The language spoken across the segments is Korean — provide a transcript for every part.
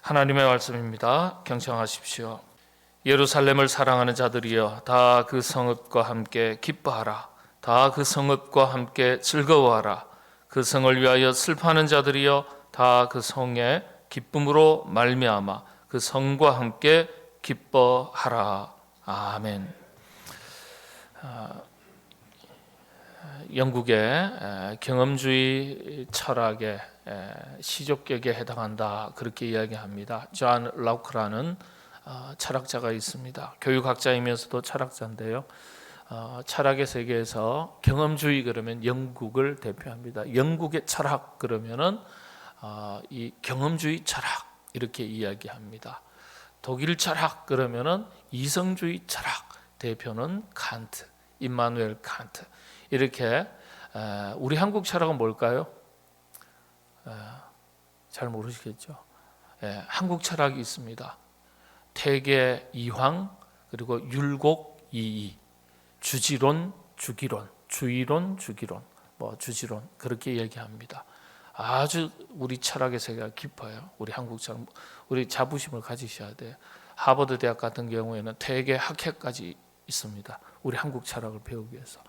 하나님의 말씀입니다. 경청하십시오. 예루살렘을 사랑하는 자들이여, 다 그 성읍과 함께 기뻐하라. 다 그 성읍과 함께 즐거워하라. 그 성을 위하여 슬퍼하는 자들이여, 다 그 성의 기쁨으로 말미암아 그 성과 함께 기뻐하라. 아멘. 영국의 경험주의 철학의 시족격에 해당한다, 그렇게 이야기합니다. 존 록라는 철학자가 있습니다. 교육학자이면서도 철학자인데요. 철학의 세계에서 경험주의 그러면 영국을 대표합니다. 영국의 철학 그러면은 이 경험주의 철학 이렇게 이야기합니다. 독일 철학 그러면은 이성주의 철학, 대표는 칸트, 임마누엘 칸트. 이렇게 우리 한국 철학은 뭘까요? 잘 모르시겠죠? 한국 철학이 있습니다. 태계 이황, 그리고 율곡 이이, 주지론, 주기론, 주의론, 주기론, 주지론, 그렇게 얘기합니다. 아주 우리 철학의 세계가 깊어요. 우리 한국 철학, 우리 자부심을 가지셔야 돼요. 하버드 대학 같은 경우에는 퇴계 학회까지 있습니다. 우리 한국 철학을 배우기 위해서.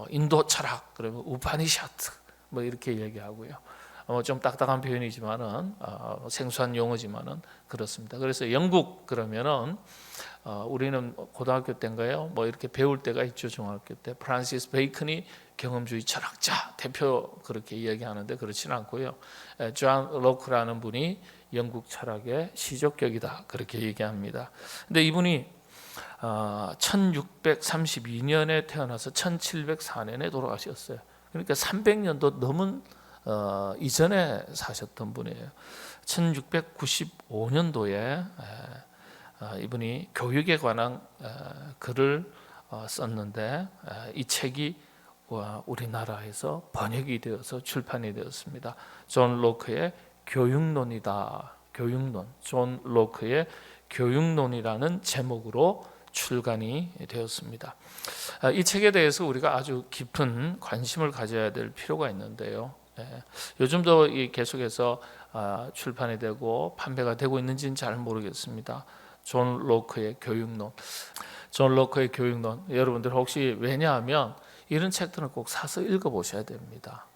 인도 철학 그러면 우파니샤트 이렇게 얘기하고요. 좀 딱딱한 표현이지만은 생소한 용어지만은 그렇습니다. 그래서 영국 그러면은 우리는 고등학교 때인가요? 이렇게 배울 때가 있죠. 중학교 때 프란시스 베이컨이 경험주의 철학자 대표 그렇게 이야기하는데 그렇지는 않고요. 존 로크라는 분이 영국 철학의 시족격이다 그렇게 얘기합니다. 근데 이분이 1632년에 태어나서 1704년에 돌아가셨어요. 그러니까 300년도 넘은 이전에 사셨던 분이에요. 1695년도에 이분이 교육에 관한 글을 썼는데 이 책이 우리나라에서 번역이 되어서 출판이 되었습니다. 존 로크의 교육론이다. 교육론. 존 로크의 교육론이라는 제목으로 출간이 되었습니다. 이 책에 대해서 우리가 아주 깊은 관심을 가져야 될 필요가 있는데요. 요즘도 계속해서 출판이 되고 판매가 되고 있는지는 잘 모르겠습니다. 존 로크의 교육론. 존 로크의 교육론. 여러분들 혹시 왜냐하면 이런 책들은 꼭 사서 읽어보셔야 됩니다.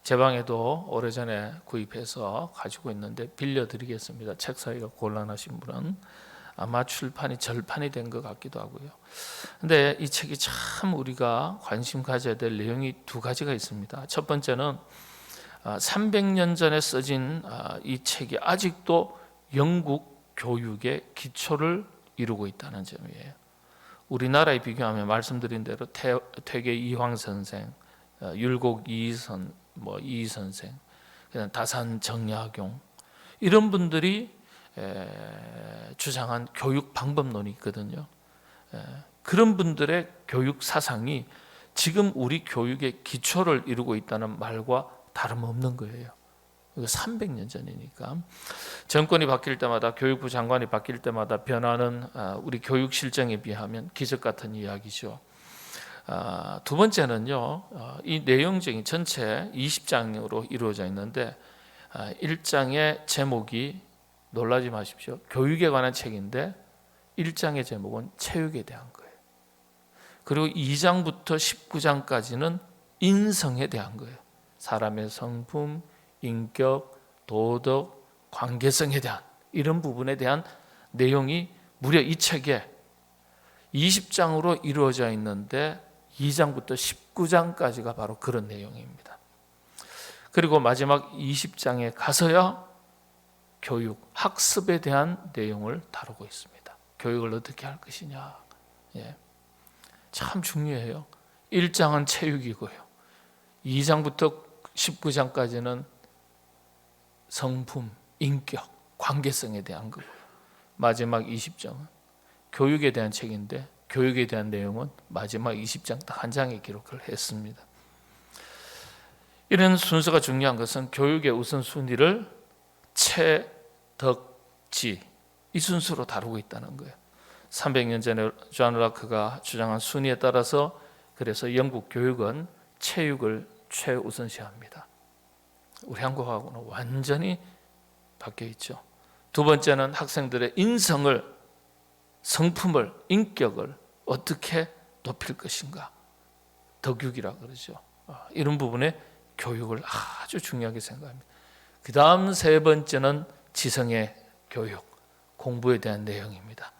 제 방에도 오래전에 구입해서 가지고 있는데 빌려드리겠습니다. 책 사기가 곤란하신 분은. 아마 출판이 절판이 된 것 같기도 하고요. 근데 이 책이 참 우리가 관심 가져야 될 내용이 두 가지가 있습니다. 첫 번째는 300년 전에 써진 이 책이 아직도 영국 교육의 기초를 이루고 있다는 점이에요. 우리나라에 비교하면 말씀드린 대로 퇴계 이황 선생, 율곡 이이 선생, 다산 정약용 이런 분들이 주장한 교육 방법론이 있거든요. 그런 분들의 교육 사상이 지금 우리 교육의 기초를 이루고 있다는 말과 다름없는 거예요. 300년 전이니까. 정권이 바뀔 때마다, 교육부 장관이 바뀔 때마다 변하는 우리 교육 실정에 비하면 기적 같은 이야기죠. 두 번째는요, 이 내용적인 전체 20장으로 이루어져 있는데 1장의 제목이, 놀라지 마십시오, 교육에 관한 책인데 1장의 제목은 체육에 대한 거예요. 그리고 2장부터 19장까지는 인성에 대한 거예요. 사람의 성품, 인격, 도덕, 관계성에 대한 이런 부분에 대한 내용이 무려 이 책에 20장으로 이루어져 있는데 2장부터 19장까지가 바로 그런 내용입니다. 그리고 마지막 20장에 가서야 교육, 학습에 대한 내용을 다루고 있습니다. 교육을 어떻게 할 것이냐. 참 중요해요. 1장은 체육이고요. 2장부터 19장까지는 성품, 인격, 관계성에 대한 거고요. 마지막 20장은 교육에 대한 책인데 교육에 대한 내용은 마지막 20장 딱 한 장에 기록을 했습니다. 이런 순서가 중요한 것은 교육의 우선순위를 채덕지 이 순서로 다루고 있다는 거예요. 300년 전에 존 록가 주장한 순위에 따라서 그래서 영국 교육은 체육을 최우선시합니다. 우리 한국하고는 완전히 바뀌어 있죠. 두 번째는 학생들의 인성을, 성품을, 인격을 어떻게 높일 것인가, 덕육이라 그러죠. 이런 부분에 교육을 아주 중요하게 생각합니다. 그 다음 세 번째는 지성의 교육, 공부에 대한 내용입니다.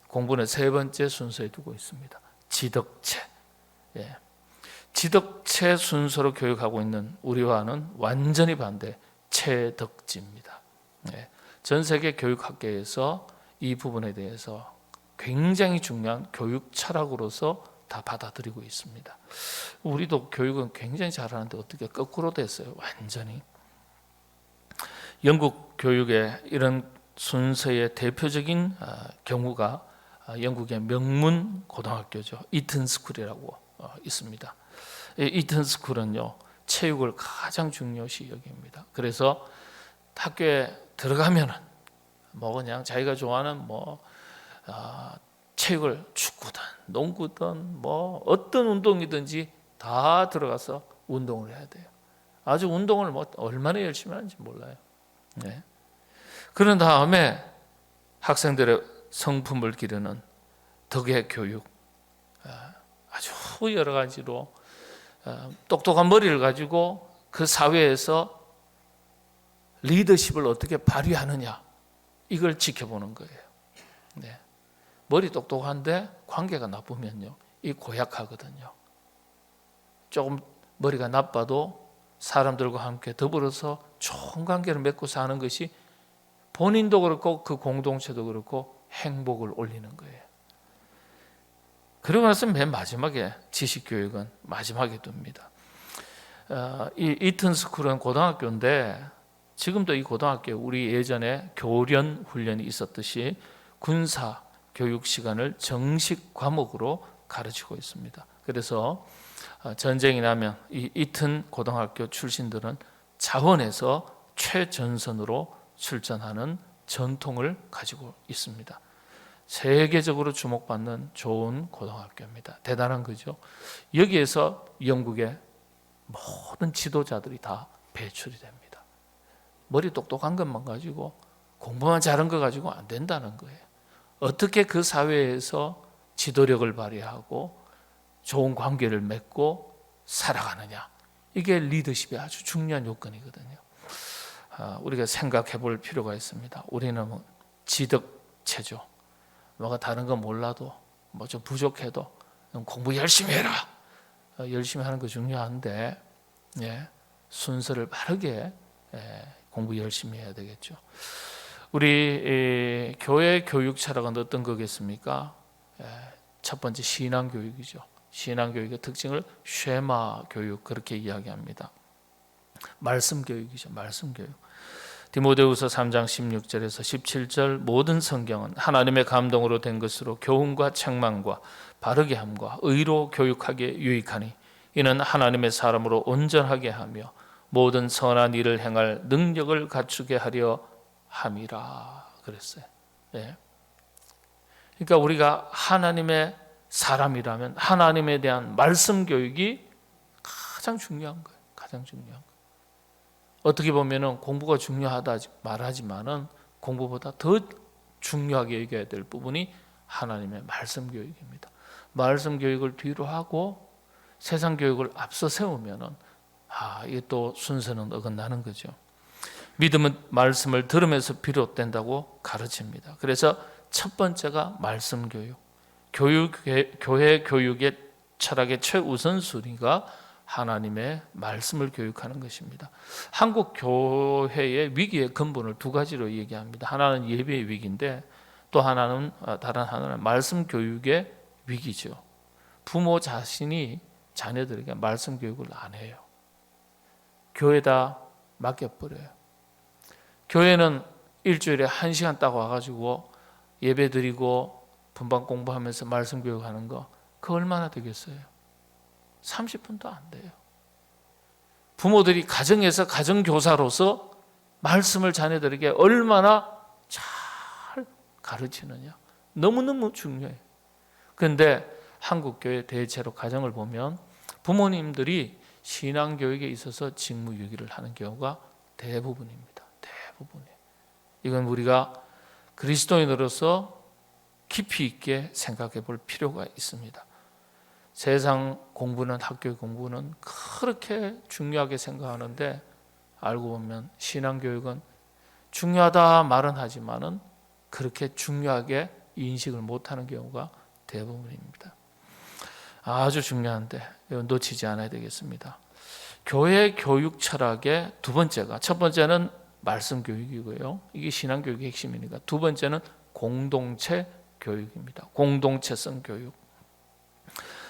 공부는 세 번째 순서에 두고 있습니다. 지덕체. 지덕체 순서로 교육하고 있는 우리와는 완전히 반대 채덕지입니다. 전 세계 교육학계에서 이 부분에 대해서 굉장히 중요한 교육 철학으로서 다 받아들이고 있습니다. 우리도 교육은 굉장히 잘하는데 어떻게 거꾸로 됐어요? 완전히. 영국 교육의 이런 순서의 대표적인 경우가 영국의 명문 고등학교죠. 이튼 스쿨이라고 있습니다. 이튼 스쿨은요, 체육을 가장 중요시 여깁니다. 그래서 학교에 들어가면은 그냥 자기가 좋아하는 체육을 축구든 농구든 어떤 운동이든지 다 들어가서 운동을 해야 돼요. 아주 운동을 얼마나 열심히 하는지 몰라요. 그런 다음에 학생들의 성품을 기르는 덕의 교육, 아주 여러 가지로 똑똑한 머리를 가지고 그 사회에서 리더십을 어떻게 발휘하느냐, 이걸 지켜보는 거예요. 머리 똑똑한데 관계가 나쁘면요, 이 고약하거든요. 조금 머리가 나빠도 사람들과 함께 더불어서 좋은 관계를 맺고 사는 것이 본인도 그렇고 그 공동체도 그렇고 행복을 올리는 거예요. 그러고 나서 맨 마지막에 지식교육은 마지막에 둡니다. 이 이튼 스쿨은 고등학교인데, 지금도 이 고등학교에 우리 예전에 교련 훈련이 있었듯이 군사 교육 시간을 정식 과목으로 가르치고 있습니다. 그래서 전쟁이 나면 이 이튼 고등학교 출신들은 자원에서 최전선으로 출전하는 전통을 가지고 있습니다. 세계적으로 주목받는 좋은 고등학교입니다. 대단한 거죠. 여기에서 영국의 모든 지도자들이 다 배출이 됩니다. 머리 똑똑한 것만 가지고, 공부만 잘한 거 가지고 안 된다는 거예요. 어떻게 그 사회에서 지도력을 발휘하고 좋은 관계를 맺고 살아가느냐, 이게 리더십의 아주 중요한 요건이거든요. 우리가 생각해 볼 필요가 있습니다. 우리는 지덕체죠. 뭐가 다른 건 몰라도 좀 부족해도 공부 열심히 해라. 열심히 하는 거 중요한데, 순서를 바르게 공부 열심히 해야 되겠죠. 우리 교회 교육 철학은 어떤 거겠습니까? 첫 번째 신앙교육이죠. 신앙교육의 특징을 쉐마 교육, 그렇게 이야기합니다. 말씀교육이죠. 말씀교육. 디모데후서 3장 16절에서 17절, 모든 성경은 하나님의 감동으로 된 것으로 교훈과 책망과 바르게 함과 의로 교육하기에 유익하니 이는 하나님의 사람으로 온전하게 하며 모든 선한 일을 행할 능력을 갖추게 하려 함이라 그랬어요. 그러니까 우리가 하나님의 사람이라면 하나님에 대한 말씀 교육이 가장 중요한 거예요. 가장 중요한 거예요. 어떻게 보면은 공부가 중요하다 말하지만은 공부보다 더 중요하게 여겨야 될 부분이 하나님의 말씀 교육입니다. 말씀 교육을 뒤로 하고 세상 교육을 앞서 세우면은 이게 또 순서는 어긋나는 거죠. 믿음은 말씀을 들으면서 비롯된다고 가르칩니다. 그래서 첫 번째가 말씀 교육. 교회 교육의 철학의 최우선 순위가 하나님의 말씀을 교육하는 것입니다. 한국 교회의 위기의 근본을 두 가지로 얘기합니다. 하나는 예배의 위기인데 또 하나는 다른 하나는 말씀 교육의 위기죠. 부모 자신이 자녀들에게 말씀 교육을 안 해요. 교회에다 맡겨버려요. 교회는 일주일에 1시간 딱 와가지고 예배 드리고 분방 공부하면서 말씀 교육하는 거, 그거 얼마나 되겠어요? 30분도 안 돼요. 부모들이 가정에서 가정교사로서 말씀을 자녀들에게 얼마나 잘 가르치느냐, 너무너무 중요해요. 그런데 한국교회 대체로 가정을 보면 부모님들이 신앙교육에 있어서 직무유기를 하는 경우가 대부분입니다. 대부분이에요. 이건 우리가 그리스도인으로서 깊이 있게 생각해 볼 필요가 있습니다. 세상 공부는, 학교 공부는 그렇게 중요하게 생각하는데 알고 보면 신앙교육은 중요하다 말은 하지만은 그렇게 중요하게 인식을 못하는 경우가 대부분입니다. 아주 중요한데 놓치지 않아야 되겠습니다. 교회 교육 철학의 두 번째가, 첫 번째는 말씀 교육이고요. 이게 신앙 교육의 핵심이니까. 두 번째는 공동체 교육입니다. 공동체성 교육.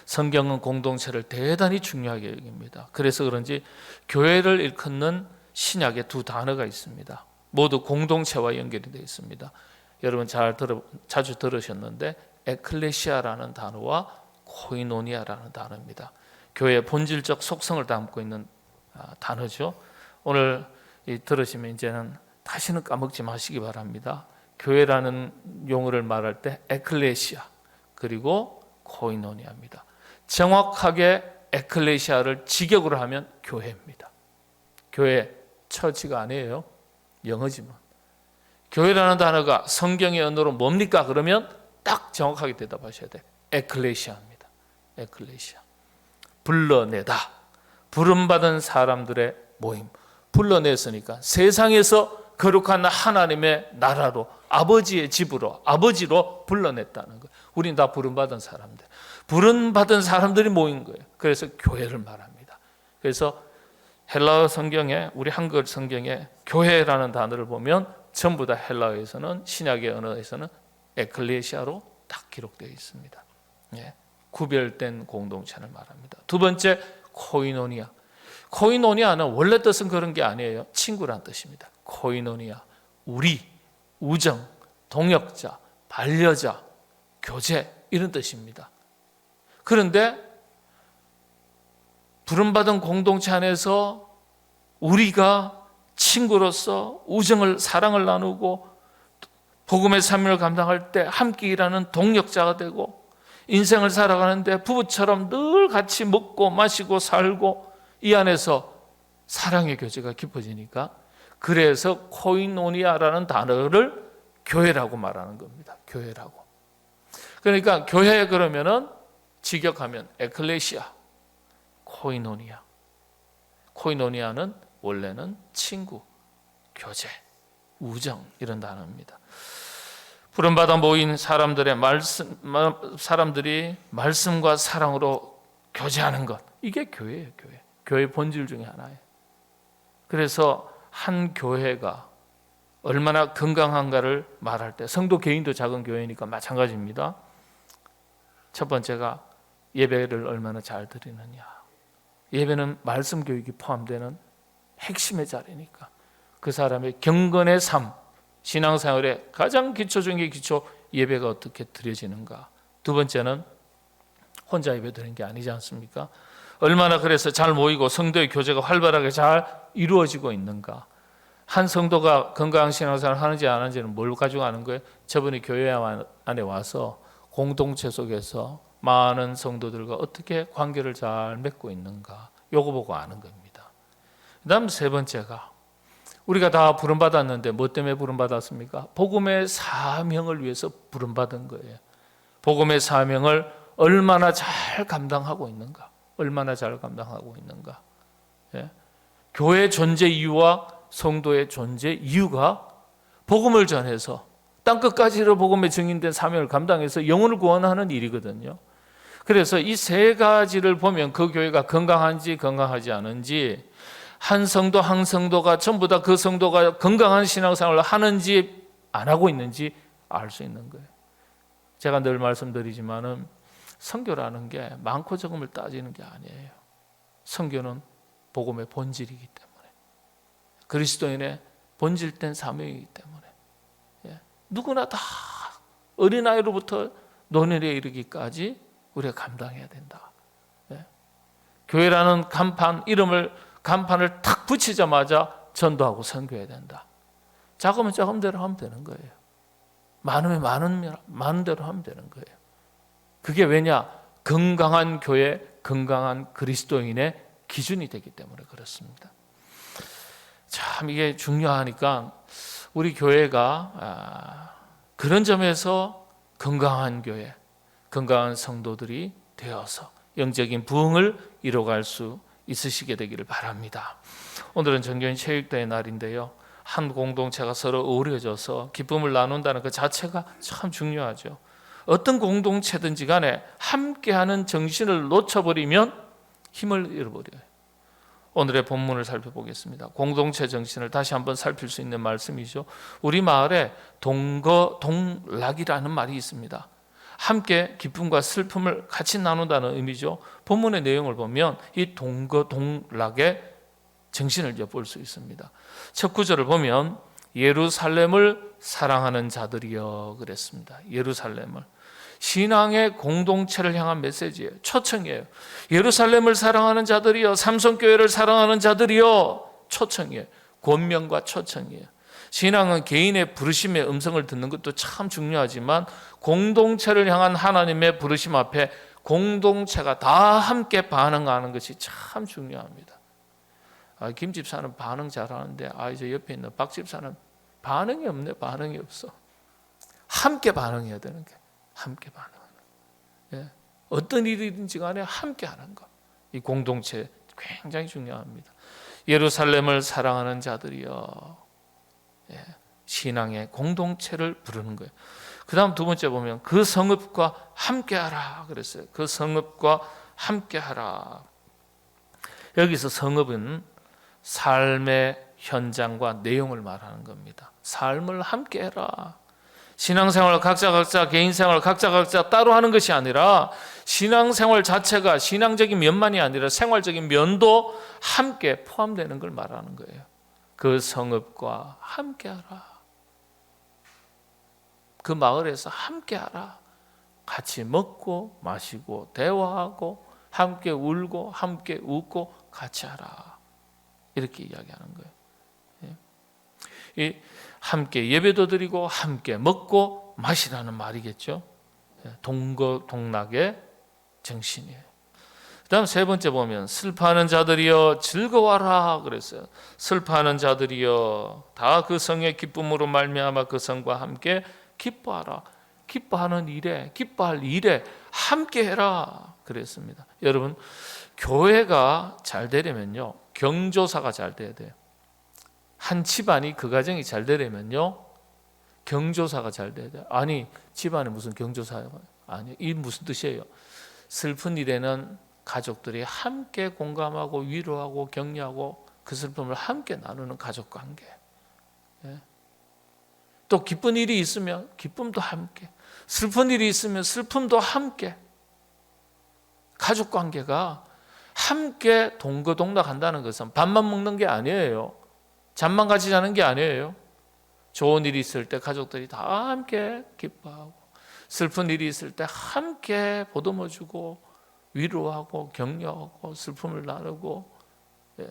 성경은 공동체를 대단히 중요하게 여깁니다. 그래서 그런지 교회를 일컫는 신약에 두 단어가 있습니다. 모두 공동체와 연결이 되어 있습니다. 여러분 자주 들으셨는데 에클레시아라는 단어와 코이노니아라는 단어입니다. 교회의 본질적 속성을 담고 있는 단어죠. 오늘 들으시면 이제는 다시는 까먹지 마시기 바랍니다. 교회라는 용어를 말할 때 에클레시아 그리고 코이노니아입니다. 정확하게 에클레시아를 직역으로 하면 교회입니다. 교회, 처치가 아니에요. 영어지만. 교회라는 단어가 성경의 언어로 뭡니까? 그러면 딱 정확하게 대답하셔야 돼요. 에클레시아입니다. 에클레시아. 불러내다. 부름받은 사람들의 모임. 불러냈으니까 세상에서 거룩한 하나님의 나라로, 아버지의 집으로, 아버지로 불러냈다는 거예요. 우린 다 부름받은 사람들. 부름받은 사람들이 모인 거예요. 그래서 교회를 말합니다. 그래서 헬라어 성경에, 우리 한글 성경에 교회라는 단어를 보면 전부 다 헬라어에서는, 신약의 언어에서는 에클레시아로 딱 기록되어 있습니다. 예, 구별된 공동체를 말합니다. 두 번째, 코이노니아. 코이노니아는 원래 뜻은 그런 게 아니에요. 친구란 뜻입니다. 코이노니아, 우리, 우정, 동역자, 반려자, 교제 이런 뜻입니다. 그런데 부름받은 공동체 안에서 우리가 친구로서 우정을, 사랑을 나누고 복음의 사명을 감당할 때 함께 일하는 동역자가 되고 인생을 살아가는데 부부처럼 늘 같이 먹고 마시고 살고 이 안에서 사랑의 교제가 깊어지니까, 그래서 코이노니아라는 단어를 교회라고 말하는 겁니다. 교회라고. 그러니까 교회 그러면은 직역하면 에클레시아, 코이노니아. 코이노니아는 원래는 친구, 교제, 우정 이런 단어입니다. 부름받아 모인 사람들이 말씀과 사랑으로 교제하는 것, 이게 교회예요. 교회의 본질 중에 하나예요. 그래서 한 교회가 얼마나 건강한가를 말할 때, 성도 개인도 작은 교회니까 마찬가지입니다. 첫 번째가 예배를 얼마나 잘 드리느냐. 예배는 말씀 교육이 포함되는 핵심의 자리니까 그 사람의 경건의 삶, 신앙생활의 가장 기초 중의 기초, 예배가 어떻게 드려지는가. 두 번째는 혼자 예배 드리는 게 아니지 않습니까? 얼마나 그래서 잘 모이고 성도의 교제가 활발하게 잘 이루어지고 있는가. 한 성도가 건강한 신앙생활을 하는지 안 하는지는 뭘 가지고 아는 거예요? 저번에 교회 안에 와서 공동체 속에서 많은 성도들과 어떻게 관계를 잘 맺고 있는가, 요거 보고 아는 겁니다. 그 다음 세 번째가, 우리가 다 부름받았는데 뭐 때문에 부름받았습니까? 복음의 사명을 위해서 부름받은 거예요. 복음의 사명을 얼마나 잘 감당하고 있는가, 얼마나 잘 감당하고 있는가. 예? 교회 존재 이유와 성도의 존재 이유가 복음을 전해서 땅끝까지로 복음의 증인된 사명을 감당해서 영혼을 구원하는 일이거든요. 그래서 이 세 가지를 보면 그 교회가 건강한지 건강하지 않은지, 한 성도 한 성도가 전부 다 그 성도가 건강한 신앙생활을 하는지 안 하고 있는지 알 수 있는 거예요. 제가 늘 말씀드리지만은 선교라는 게 많고 적음을 따지는 게 아니에요. 선교는 복음의 본질이기 때문에, 그리스도인의 본질된 사명이기 때문에, 누구나 다 어린아이로부터 노년에 이르기까지 우리가 감당해야 된다. 교회라는 간판을 탁 붙이자마자 전도하고 선교해야 된다. 작으면 작은 대로 하면 되는 거예요. 많으면 많은 대로 하면 되는 거예요. 그게 왜냐? 건강한 교회, 건강한 그리스도인의 기준이 되기 때문에 그렇습니다. 참 이게 중요하니까 우리 교회가 그런 점에서 건강한 교회, 건강한 성도들이 되어서 영적인 부흥을 이뤄갈 수 있으시게 되기를 바랍니다. 오늘은 전교인 체육대회 날인데요, 한 공동체가 서로 어우러져서 기쁨을 나눈다는 그 자체가 참 중요하죠. 어떤 공동체든지 간에 함께하는 정신을 놓쳐버리면 힘을 잃어버려요. 오늘의 본문을 살펴보겠습니다. 공동체 정신을 다시 한번 살필 수 있는 말씀이죠. 우리 마을에 동거동락이라는 말이 있습니다. 함께 기쁨과 슬픔을 같이 나눈다는 의미죠. 본문의 내용을 보면 이 동거동락의 정신을 엿볼 수 있습니다. 첫 구절을 보면 예루살렘을 사랑하는 자들이여 그랬습니다. 예루살렘을, 신앙의 공동체를 향한 메시지예요. 초청이에요. 예루살렘을 사랑하는 자들이여, 삼성교회를 사랑하는 자들이여, 초청이에요. 권면과 초청이에요. 신앙은 개인의 부르심의 음성을 듣는 것도 참 중요하지만 공동체를 향한 하나님의 부르심 앞에 공동체가 다 함께 반응하는 것이 참 중요합니다. 김 집사는 반응 잘하는데 이제 옆에 있는 박 집사는 반응이 없네. 반응이 없어. 함께 반응해야 되는 게, 함께 반응하는 거. 예. 어떤 일이든지 간에 함께 하는 것, 이 공동체 굉장히 중요합니다. 예루살렘을 사랑하는 자들이여, 예. 신앙의 공동체를 부르는 거예요. 그 다음 두 번째 보면 그 성읍과 함께하라 그랬어요. 그 성읍과 함께하라. 여기서 성읍은 삶의 현장과 내용을 말하는 겁니다. 삶을 함께해라. 신앙생활 각자 개인생활 각자 따로 하는 것이 아니라 신앙생활 자체가 신앙적인 면만이 아니라 생활적인 면도 함께 포함되는 걸 말하는 거예요. 그 성읍과 함께하라. 그 마을에서 함께하라. 같이 먹고 마시고 대화하고 함께 울고 함께 웃고 같이 하라. 이렇게 이야기하는 거예요. 이 함께 예배도 드리고 함께 먹고 마시라는 말이겠죠. 동거동락의 정신이에요. 그 다음 세 번째 보면 슬퍼하는 자들이여 즐거워하라 그랬어요. 슬퍼하는 자들이여 다 그 성의 기쁨으로 말미암아 그 성과 함께 기뻐하라. 기뻐하는 일에, 기뻐할 일에 함께 해라 그랬습니다. 여러분, 교회가 잘 되려면요, 경조사가 잘 돼야 돼요. 한 집안이, 그 가정이 잘 되려면요, 경조사가 잘 돼야 돼요. 아니, 집안에 무슨 경조사예요? 아니, 이 무슨 뜻이에요? 슬픈 일에는 가족들이 함께 공감하고 위로하고 격려하고 그 슬픔을 함께 나누는 가족 관계. 예. 또 기쁜 일이 있으면 기쁨도 함께, 슬픈 일이 있으면 슬픔도 함께. 가족 관계가 함께 동거동락한다는 것은 밥만 먹는 게 아니에요. 잠만 같이 자는 게 아니에요. 좋은 일이 있을 때 가족들이 다 함께 기뻐하고, 슬픈 일이 있을 때 함께 보듬어주고 위로하고 격려하고 슬픔을 나누고. 예.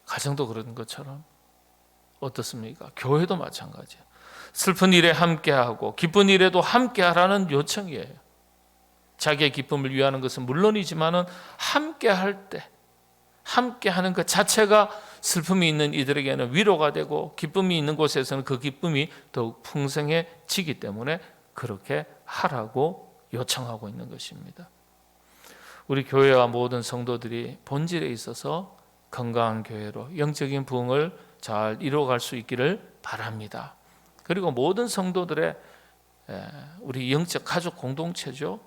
가정도 그런 것처럼 어떻습니까? 교회도 마찬가지예요. 슬픈 일에 함께하고 기쁜 일에도 함께하라는 요청이에요. 자기의 기쁨을 위하는 것은 물론이지만은 함께할 때, 함께하는 것 자체가 슬픔이 있는 이들에게는 위로가 되고 기쁨이 있는 곳에서는 그 기쁨이 더욱 풍성해지기 때문에 그렇게 하라고 요청하고 있는 것입니다. 우리 교회와 모든 성도들이 본질에 있어서 건강한 교회로 영적인 부흥을 잘 이루어갈 수 있기를 바랍니다. 그리고 모든 성도들의 우리 영적 가족 공동체죠.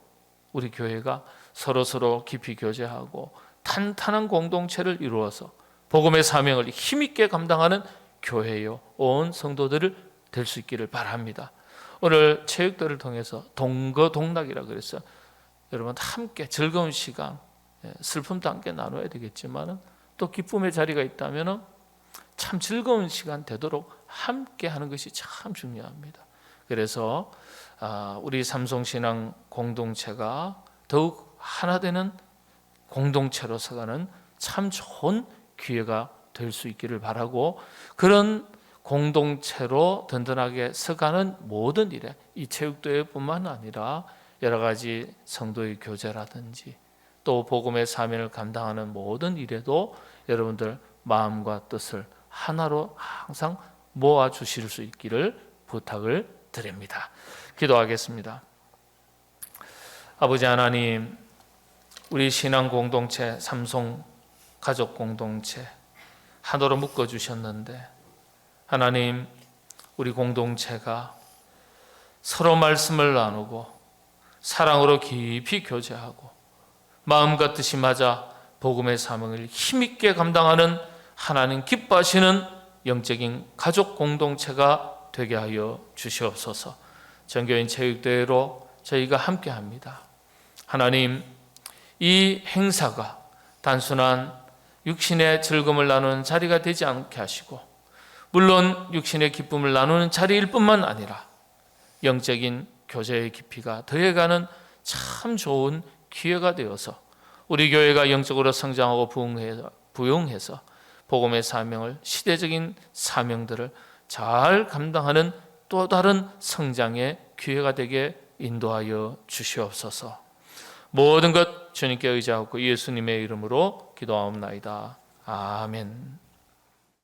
우리 교회가 서로 깊이 교제하고 탄탄한 공동체를 이루어서 복음의 사명을 힘있게 감당하는 교회요, 온 성도들을 될 수 있기를 바랍니다. 오늘 체육대회를 통해서 동거동락이라고 그랬어요. 여러분 함께 즐거운 시간, 슬픔도 함께 나눠야 되겠지만 또 기쁨의 자리가 있다면 참 즐거운 시간 되도록 함께 하는 것이 참 중요합니다. 그래서 우리 삼성신앙 공동체가 더욱 하나 되는 공동체로 서가는 참 좋은 기회가 될 수 있기를 바라고, 그런 공동체로 든든하게 서가는 모든 일에, 이 체육대회뿐만 아니라 여러 가지 성도의 교제라든지 또 복음의 사명을 감당하는 모든 일에도 여러분들 마음과 뜻을 하나로 항상 모아 주실 수 있기를 부탁을 드립니다. 기도하겠습니다. 아버지 하나님, 우리 신앙 공동체, 삼성 가족 공동체 하나로 묶어 주셨는데, 하나님, 우리 공동체가 서로 말씀을 나누고 사랑으로 깊이 교제하고 마음과 뜻이 맞아 복음의 사명을 힘있게 감당하는 하나님 기뻐하시는 영적인 가족 공동체가 되게 하여 주시옵소서. 전교인 체육대회로 저희가 함께합니다. 하나님, 이 행사가 단순한 육신의 즐거움을 나누는 자리가 되지 않게 하시고, 물론 육신의 기쁨을 나누는 자리일 뿐만 아니라 영적인 교제의 깊이가 더해가는 참 좋은 기회가 되어서 우리 교회가 영적으로 성장하고 부흥해서 복음의 사명을, 시대적인 사명들을 잘 감당하는 또 다른 성장의 기회가 되게 인도하여 주시옵소서. 모든 것 주님께 의지하고 예수님의 이름으로 기도하옵나이다. 아멘.